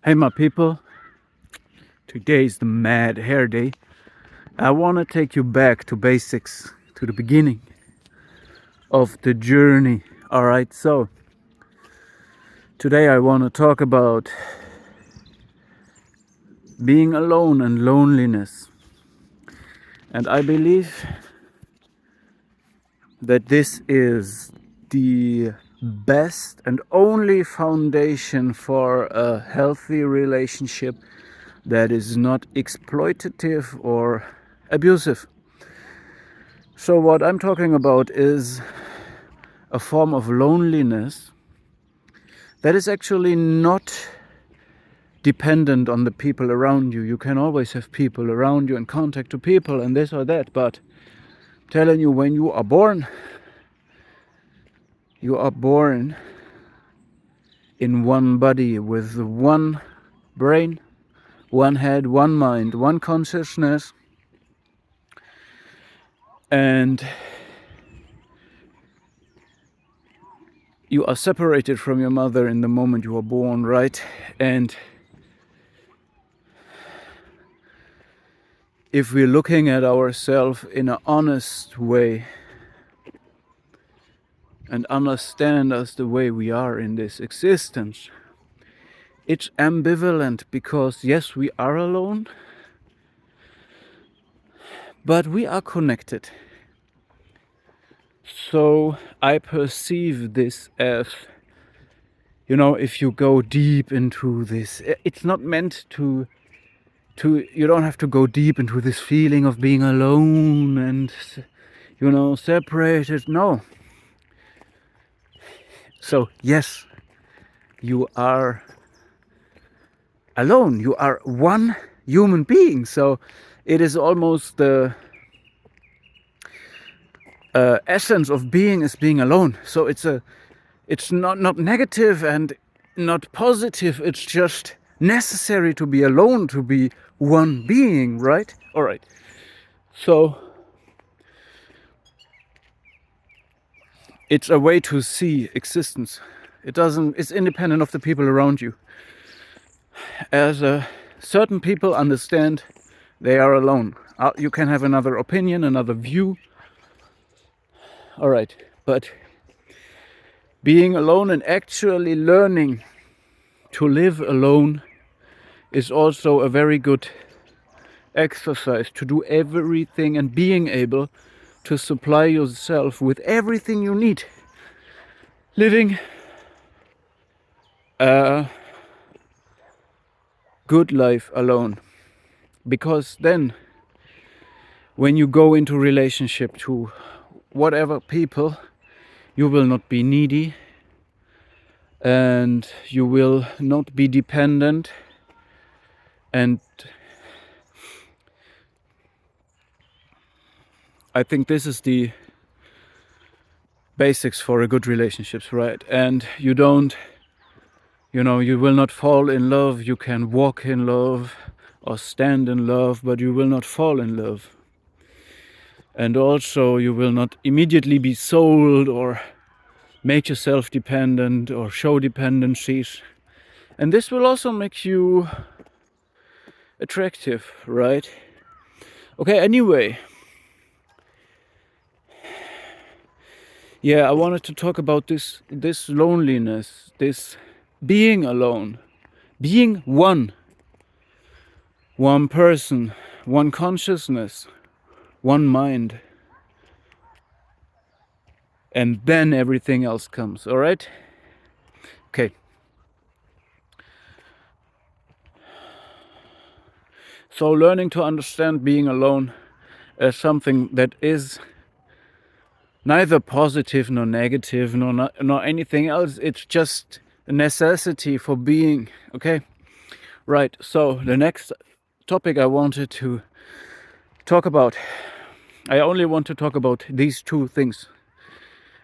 Hey my people, today is the Mad Hair Day. I want to take you back to basics, to the beginning of the journey. Alright, so today I want to talk about being alone and loneliness. And I believe that this is the best and only foundation for a healthy relationship that is not exploitative or abusive. So what I'm talking about is a form of loneliness that is actually not dependent on the people around you. You can always have people around you and contact to people and this or that, but I'm telling you, when you are born in one body with one brain, one head, one mind, one consciousness, and you are separated from your mother in the moment you are born, right? And if we're looking at ourselves in an honest way and understand us the way we are in this existence, it's ambivalent because yes, we are alone, but we are connected. So I perceive this as, if you go deep into this, it's not meant to you don't have to go deep into this feeling of being alone and separated. No. So yes, you are alone, you are one human being, so it is almost the essence of being is being alone. So it's not negative and not positive, it's just necessary to be alone, to be one being, right? All right, so it's a way to see existence. It's independent of the people around you. As certain people understand they are alone, you can have another opinion, another view. All right, but being alone and actually learning to live alone is also a very good exercise to do everything and being able to supply yourself with everything you need. Living a good life alone. Because then when you go into relationship to whatever people, you will not be needy and you will not be dependent, and I think this is the basics for a good relationships, right? And you will not fall in love. You can walk in love or stand in love, but you will not fall in love. And also you will not immediately be sold or make yourself dependent or show dependencies. And this will also make you attractive, right? Okay, anyway. Yeah, I wanted to talk about this loneliness, this being alone, being one person, one consciousness, one mind. And then everything else comes, all right? Okay. So learning to understand being alone as something that is neither positive nor negative nor anything else. It's just a necessity for being, okay? Right, so the next topic I wanted to talk about, I only want to talk about these two things.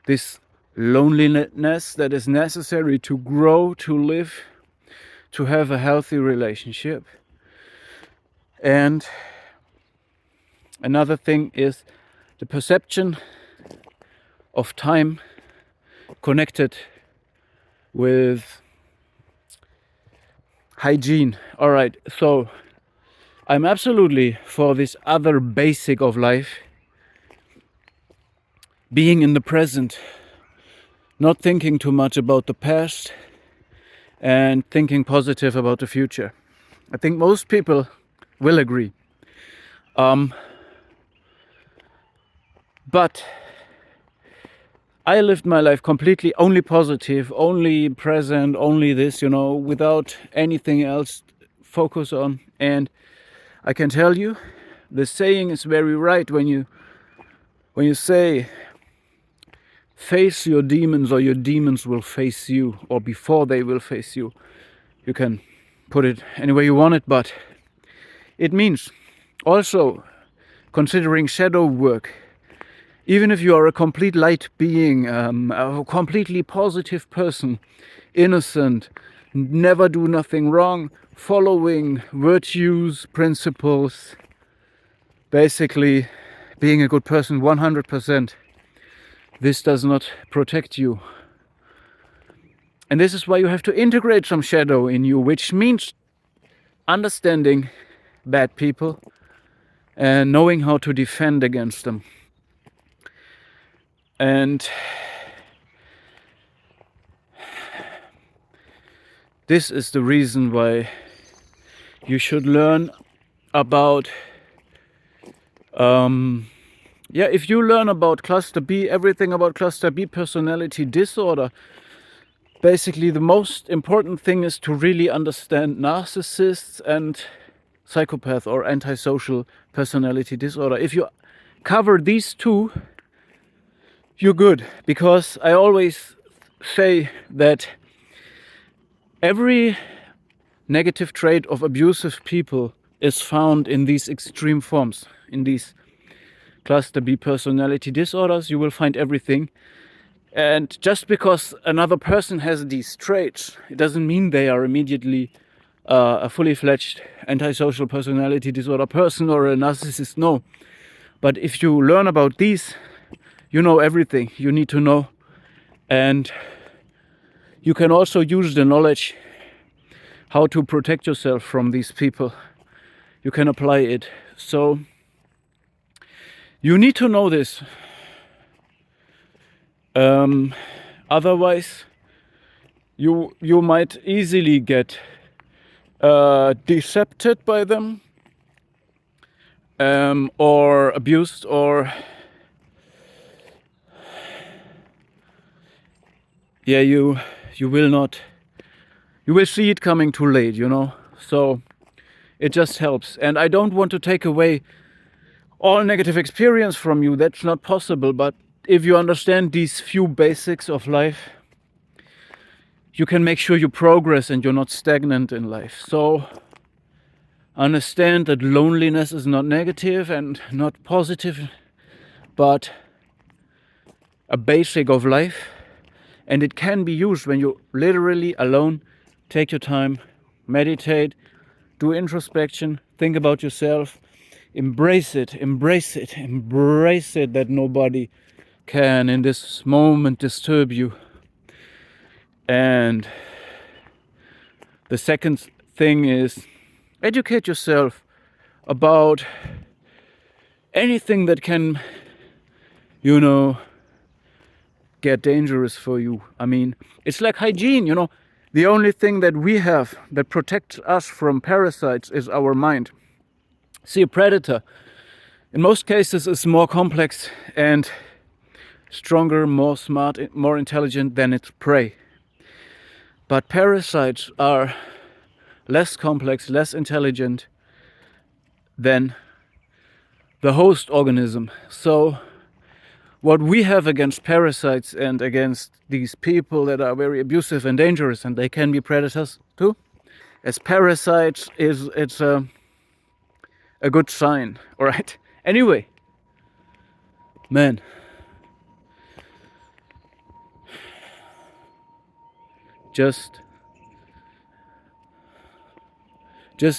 This loneliness that is necessary to grow, to live, to have a healthy relationship. And another thing is the perception of time connected with hygiene. All right, so I'm absolutely for this other basic of life, being in the present, not thinking too much about the past, and thinking positive about the future. I think most people will agree. But I lived my life completely only positive, only present, only this, without anything else focus on. And I can tell you, the saying is very right when you say face your demons or your demons will face you, or before they will face you. You can put it any way you want it, but it means also considering shadow work. Even if you are a complete light being, a completely positive person, innocent, never do nothing wrong, following virtues, principles, basically being a good person 100%, this does not protect you. And this is why you have to integrate some shadow in you, which means understanding bad people and knowing how to defend against them. And this is the reason why you should learn about, if you learn about cluster B, everything about cluster B personality disorder, basically the most important thing is to really understand narcissists and psychopath or antisocial personality disorder. If you cover these two, you're good, because I always say that every negative trait of abusive people is found in these extreme forms. In these cluster B personality disorders, you will find everything. And just because another person has these traits, it doesn't mean they are immediately a fully fledged antisocial personality disorder person or a narcissist. No. But if you learn about these, you know everything you need to know. And you can also use the knowledge how to protect yourself from these people. You can apply it. So you need to know this. Otherwise, you might easily get decepted by them, or abused, or you will see it coming too late, so it just helps. And I don't want to take away all negative experience from you, that's not possible, but if you understand these few basics of life, you can make sure you progress and you're not stagnant in life. So understand that loneliness is not negative and not positive, but a basic of life, and it can be used when you're literally alone. Take your time, meditate, do introspection, think about yourself, embrace it that nobody can in this moment disturb you. And the second thing is educate yourself about anything that can, get dangerous for you. I mean, it's like hygiene, the only thing that we have that protects us from parasites is our mind. See, a predator in most cases is more complex and stronger, more smart, more intelligent than its prey. But parasites are less complex, less intelligent than the host organism. So what we have against parasites and against these people that are very abusive and dangerous, and they can be predators too, as parasites, it's a good sign. All right. Anyway, man, just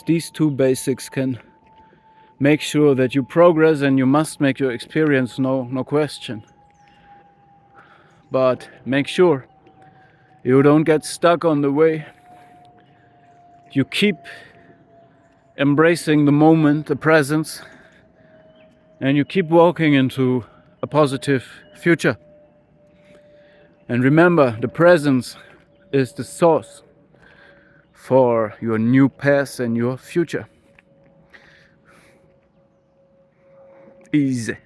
these two basics can make sure that you progress, and you must make your experience, no question. But make sure you don't get stuck on the way. You keep embracing the moment, the presence, and you keep walking into a positive future. And remember, the presence is the source for your new past and your future. Easy.